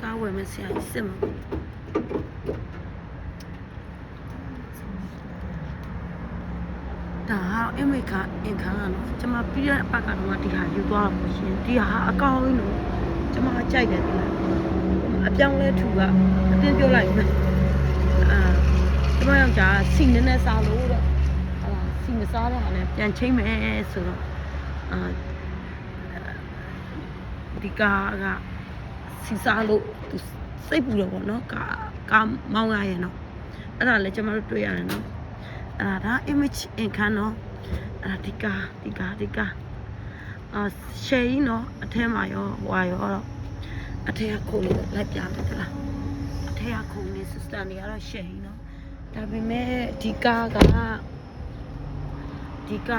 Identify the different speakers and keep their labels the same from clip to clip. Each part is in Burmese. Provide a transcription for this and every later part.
Speaker 1: ကားဝယ်မယ်ဆရာကြီးစစ်မှာဒါအမေကအင်ခါကတော့ကျွန်မပြီးတဲ့အပတ်ကတော့ဒီဟာယူသွားတော့ရှင်ဒီဟာအကောင်းလို့ကျွန်မကြိုက်တယ်ဒီလားအပြောင်းလဲထူကအတင်းပြောလိုက်မယ်ကျွန်မယောက်ျားစီနည်းနည်းစားလို့တဲ့စီမစားတဲ့ဟာနဲ့ပြန်ချိန်မယ်ဆိုတော့ဒီကားကစီစားလို့သူစိတ်ပူတော့ဗောနော်ကားမောင်းရရဲ့နော်အဲ့ဒါလည်းကျွန်မတို့တွေ့ရတယ်နော်ဒါ image အင်ခန်းနော်ဒီကားရှယ်ကြီးနော်အထဲမှာရောဟွာရောအထဲကခုံလေးလိုက်ပြမယ်သလားအထဲကခုံလေး sister တွေကတော့ရှယ်ကြီးနော်ဒါပေမဲ့ဒီကားကသူက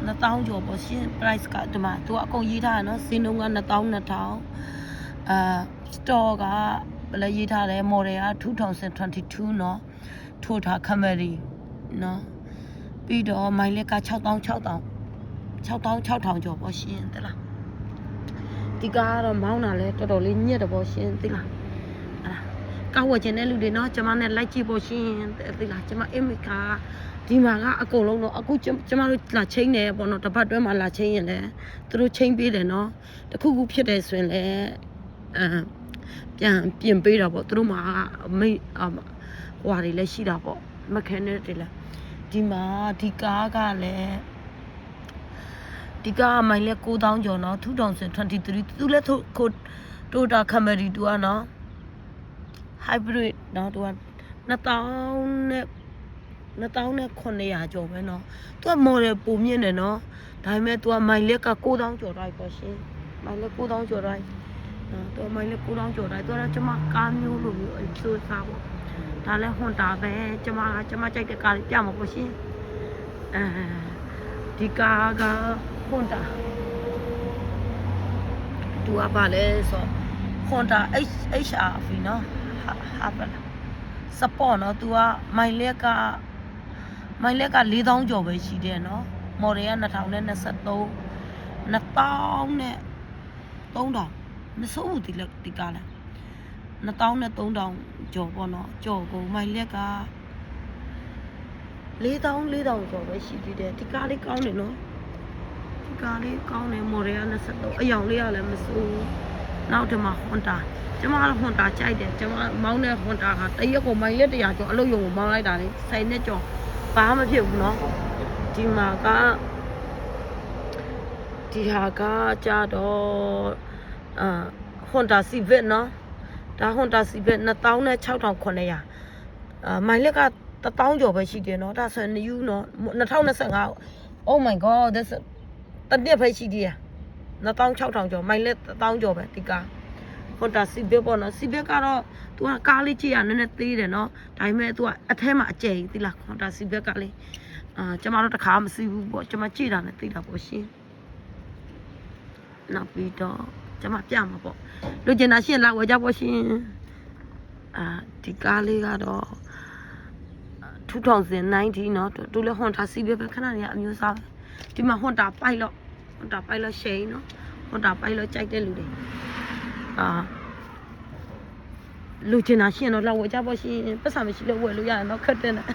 Speaker 1: 2000ကျော်ပေါ့ရှင် price ကဒီမှာသူကအကုန်ရေးထားတယ်နော်ဈေးနှုန်းက2200store ကဘယ်လဲရေးထားတယ် model က2022เนาะထိုးထား Camry เนาะပြီးတော့ mileage က6000ကျော်ပေါ့ရှင်သိလားဒီကားကတော့မောင်းတာလဲတော်တော်လေးညက်တယ်ပေါ့ရှင်သိလားကားဝယ်ခြင်းတဲ့လူတွေเนาะကျွန်မနဲ့လိုက်ကြည့်ဖို့ရှင်သိလားကျွန်မအမေကဒီမှာကအကုန်လုံးတော့အခုကျွန်မတို့လာချင်းတယ်ပေါ့နော်တစ်ပတ်တွဲမှာလာချင်းရင်လည်းသူတို့ချင်းပေးတယ်နော်တခုခုဖြစ်တယ်ဆိုရင်လည်းပြန်ပြင်ပေးတာပေါ့သူတို့မှာမိဟွာတွေလည်းရှိတာပေါ့မက်ခဲနစ်တွေလည်းဒီမှာဒီကားကလည်းဒီကားမိုင်လဲ9000ကျော်နော်2023သူလည်းToyota Camry တူอ่ะနော် hybrid နော်သူက2900ကျော်ပဲနော်သူက model ပုံမြင့်တယ်နော်ဒါပေမဲ့သူကမိုင်လက်က9000ကျော်တိုင်းပေါ့ရှင်မိုင်လက်9000ကျော်တိုင်းနော်သူကမိုင်လက်9000ကျော်တိုင်းသူကကျွန်မကားမျိုးလိုမျိုးအဆိုးစားပေါ့ဒါလည်းဟွန်တာပဲကျွန်မကြိုက်တဲ့ကားလေးပြမှာပေါ့ရှင်ဒီကားကဟွန်တာသူကပါလဲဆိုဟွန်တာ HRV နော်ဟာပါလားsupport နော်သူကမိုင်လက်က4000ကျော်ပဲရှိတယ်နော် model က2023 2000နဲ့3000မစိုးဘူးဒီကားလား2000နဲ့3000ကျော်ပေါ့နော်ကျော်ကုန်မိုင်လက်က4000ကျော်ပဲရှိသေးတယ်ဒီကားလေးကောင်းတယ်နော်ဒီကားလေးကောင်းတယ် model က23အယောင်လေးကလည်းမစိုးဘူးနောက်ဒီမှာ Honda ကျွန်မက Honda ကြိုက်တယ်ကျွန်မမောင်းတဲ့ Honda ကတရက်ကိုမိုင်လက်100ကျော်အလုပ်ရုံကိုမောင်းလိုက်တာလေ10နှစ်ကျော်ဘာမှမဖြစ်ဘူးเนาะဒီမှာကဒီဟာကကြတော့Honda Civic เนาะဒါ Honda Civic 26900မိုင်လက်က1000ကျော်ပဲရှိတယ်เนาะဒါဆိုရင် new เนาะ2025 oh my god this တနည်းပဲရှိသေးတယ်26000ကျော်မိုင်လက်1000ကျော်ပဲဒီကားHonda Civic ပေါ့နော် Civic ကတော့သူကကားလေးကြည့်ရနည်းနည်းသေးတယ်နော်ဒါပေမဲ့သူကအထဲမှာအကျယ်ကြီးသိလား Honda Civic ကလေကျွန်မတို့တခါမစီးဘူးပေါ့ကျွန်မကြည့်တာနဲ့သိတာပေါ့ရှင်နောက်ပြီးတော့ကျွန်မပြမှာပေါ့လူကျင်တာရှင်လာဝယ်ကြပေါ့ရှင်ဒီကားလေးကတော့2019နော်သူလည်း Honda Civic ပဲခဏနေရအမျိုးစားပဲဒီမှာ Honda Pilot ရှယ်နော် Honda Pilot ကြိုက်တဲ့လူတွေလူချင်တာရှင်တော့လာဝယ်ကြပေါ့ရှင်ပတ်စံမရှိလို့ဝယ်လို့ရတယ်နော်ခက်တဲ့နဲ့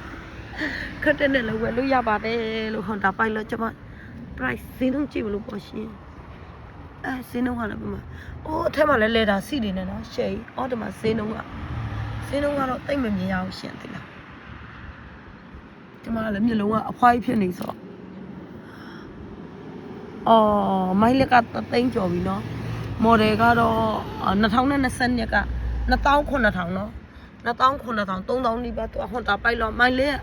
Speaker 1: လည်းဝယ်လို့ရပါတယ်လို့ Honda Pilot ကျွန်မ price ဈေးနှုန်းကြည့်မလို့ပေါ့ရှင်ဈေးနှုန်းကလည်းပြမအိုးအထက်မှာလည်းလဲတာစီတွေနဲ့နော်ရှယ်ကြီးအော်ဒီမှာဈေးနှုန်းကတော့တိတ်မမြင်ရအောင်ရှင်သိလားကျွန်မလည်းမျိုးလုံးကအဖွားကြီးဖြစ်နေဆိုမိုင်လက်က3ကျော်ပြီနော်model ကတော့2020က29000เนาะ29000 3000နီးပါးသူ Honda Pilot မိုင်လေး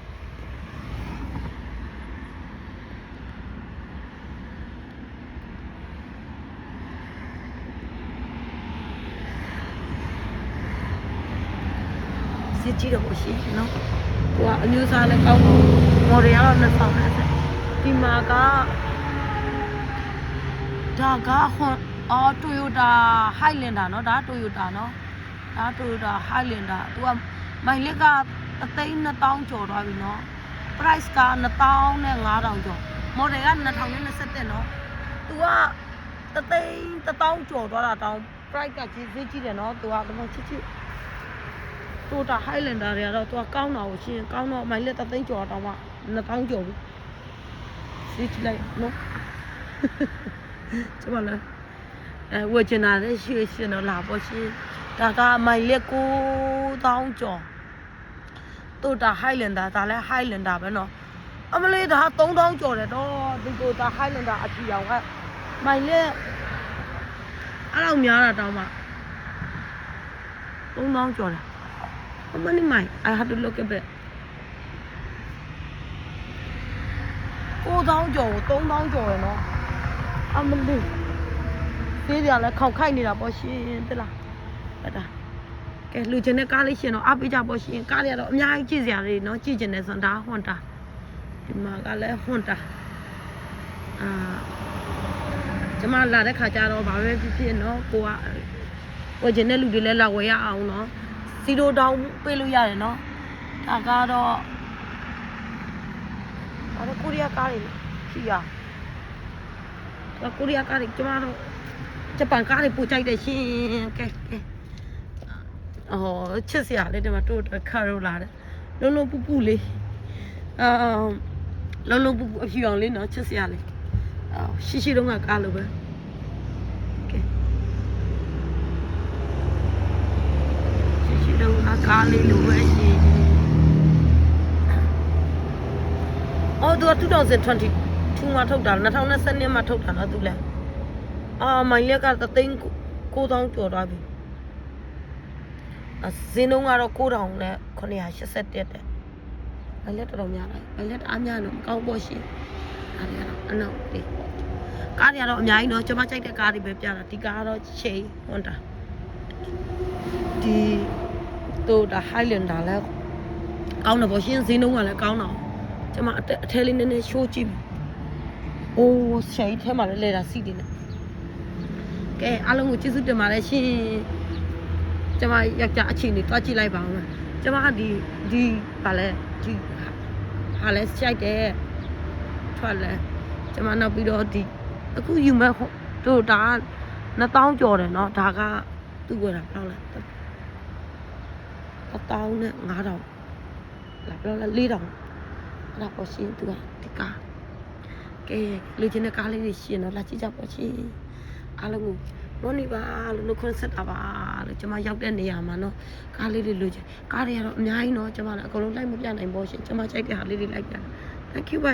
Speaker 1: စစ်ကြည့်တော့ရှိเนาะသူကအမျိုးအစားလည်းကောင်းတယ် model ကတော့2020ဒီမှာကဒါကToyota Highlander เนาะဒါ Toyota เนาะဒါ Toyota Highlander သူကမိုင်လက်က12000ကျော်သွားပြီเนาะ price က2500ကျော် model က2021နော်သူက1000ကျော်သွားတာတောင်း price ကကြီးကြီးတယ်နော်သူကဘယ်လိုချစ်တိုတာ Highlander တွေကတော့သူကကောင်းတာကိုရှင်ကောင်းတော့မိုင်လက်1000ကျော်တောင်းမှ2000ကျော်ပြီစီးလိုက်နော်ကျမလည်းဝယ်ချင်တာလည်းရှိရှင်တော့လာပေါ့ရှင်ဒါကမိုင်လက်9000ကျော်တိုတာ Highlander ဒါလည်း Highlander ပဲနော်အမလေးဒါ3000ကျော်တယ်တော့ဒီတိုတာ Highlander အထီအောင်ကမိုင်လက်အဲ့လောက်များတာတောင်းမှ3000ကျော်တယ်How many mile? I have to look a bit. 9000ကျော်3000ကျော်ရယ်နော်အမလေးသေးကြလဲခေါက်ခိုက်နေတာပေါ့ရှင်တလားအဲ့ဒါကဲလူချင်းတဲ့ကားလေးရှင်တော့အားပေးကြပေါ့ရှင်ကားတွေကတော့အများကြီးကြည့်စရာတွေနော်ကြည့်ကျင်တယ်ဆိုတော့ဒါဟွန်တာဒီမှာကလည်းဟွန်တာကျမလာတဲ့ခါကျတော့ဗာပဲဖြစ်ဖြစ်နော်ကိုကဝယ်ကျင်တဲ့လူတွေလည်းလာဝယ်ရအောင်နော်0တောင်းပေးလို့ရတယ်နော်ဒါကတော့ကိုရီးယားကားတွေရှိရကိုရီးယားကားတွေကျမတို့ဂျပန်ကားတွေပို့ကြိုက်တယ်ရှင်ကဲချစ်စရာလေးဒီမှာတို့ခါရိုလာတယ်လုံးလုံးပူပူလေးလုံးလုံးပူပူအဖြူအောင်လေးနော်ချစ်စရာလေးရှိတုန်းကကားလိုပဲကားလေးလိုပဲရှင်သူက2022မှာထုတ်တာ2022မှာထုတ်တာနော်သူလဲမိုင်လက်က3,900ကျော်သွားပြီဈေးနှုန်းကတော့9,981တဲ့မိုင်လက်တော်တော်များတယ်မိုင်လက်အားများတော့မကောင်းပေါ့ရှင်အားရတော့အနောက်လေးကားတွေကတော့အများကြီးနော်ကျွန်မကြိုက်တဲ့ကားတွေပဲပြတာဒီကားကတော့ချိန်ဟွန်တာဒီတိုတာ Highlander လဲကောင်းတယ်ပေါ့ရှင်ဈေးနှုန်းကလည်းကောင်းတော့ကျွန်မအထဲလေးနည်းနည်းရှိုးကြည့်ပြီရှိုင်းထဲမှာလည်းလဲတာစီတယ်နဲ့ကဲအားလုံးကိုကျေးဇူးတင်ပါတယ်ရှင်ကျွန်မယောက်ျားအချိန်လေးတွားကြည့်လိုက်ပါဦးကျွန်မဒီပါလဲဒီဟာလဲရှိုက်တယ်ထွက်လဲကျွန်မနောက်ပြီးတော့ဒီအခုယူမဲ့တို့ဒါ2000ကျော်တယ်နော်ဒါကသူ့ဝယ်တာဘယ်လောက်လဲ1000နဲ့5000လာဘယ်လောက်လဲ4000အဲ့ဒါပေါ့ရှင်သူကဒီကားကဲလူချင်းတဲ့ကားလေးတွေရှင်တော့လာကြည့်ကြပေါ့ရှင်အားလုံးကိုမော်နီပါလို့ခွန်းဆက်တာပါလို့ကျွန်မရောက်တဲ့နေရာမှာနော်ကားလေးတွေလူချင်းကားတွေကတော့အများကြီးနော်ကျွန်မလည်းအကုန်လုံးလိုက်မပြနိုင်ပေါ့ရှင်ကျွန်မကြိုက်တဲ့ဟာလေးတွေလိုက်ပြ Thank you ပါ